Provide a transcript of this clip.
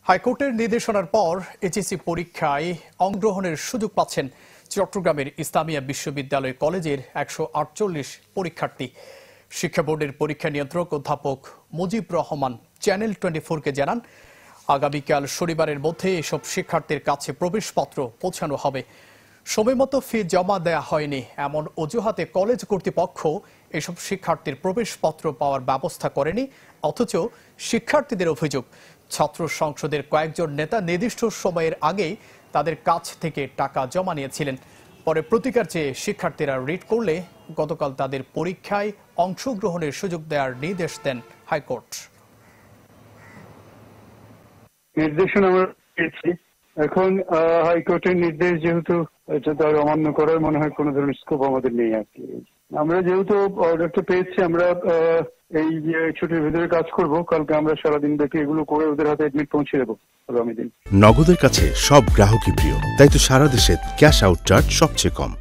হাইকোর্টের নির্দেশনার পর এইচএসসি পরীক্ষায় অংশগ্রহণের সুযোগ পাচ্ছেন চট্টগ্রামের ইসলামিয়া বিশ্ববিদ্যালয় কলেজের ১৪৮ পরীক্ষার্থী। শিক্ষা বোর্ডের পরীক্ষা নিয়ন্ত্রক অধ্যাপক মুজিব রহমান চ্যানেল 24-কে জানান, আগামীকাল শনিবারের মধ্যে এসব শিক্ষার্থীর কাছে প্রবেশপত্র পৌঁছানো হবে। সময়মতো ফি জমা দেয়া হয়নি এমন অজুহাতে কলেজ কর্তৃপক্ষ এসব শিক্ষার্থীর প্রবেশপত্র পাওয়ার ব্যবস্থা করেনি। অথচ শিক্ষার্থীদের অভিযোগ, ছাত্র সংসদের কয়েকজন নেতা নির্দিষ্ট সময়ের আগেই তাদের কাছ থেকে টাকা জমা নিয়েছিলেন। পরে প্রতিকার চেয়ে শিক্ষার্থীরা রিট করলে গতকাল তাদের পরীক্ষায় অংশগ্রহণের সুযোগ দেওয়ার নির্দেশ দেন হাইকোর্ট। নির্দেশনা আমরা পেয়েছি, এখন হাইকোর্টের নির্দেশ যেহেতু এটা তার অমান্য করার মনে হয় কোনো ধরনের স্কোপ আমাদের নেই আর কি। আমরা যেহেতু অর্ডারটা পেয়েছি, আমরা এই যে ছুটির ভিতরে কাজ করব। কালকে আমরা সারাদিন ব্যাপী এগুলো করে ওদের হাতে এডমিট পৌঁছে দেবো আগামী দিন। নগদের কাছে সব গ্রাহকই প্রিয়, তাই তো সারা দেশে ক্যাশ আউট চার্জ সবচেয়ে কম।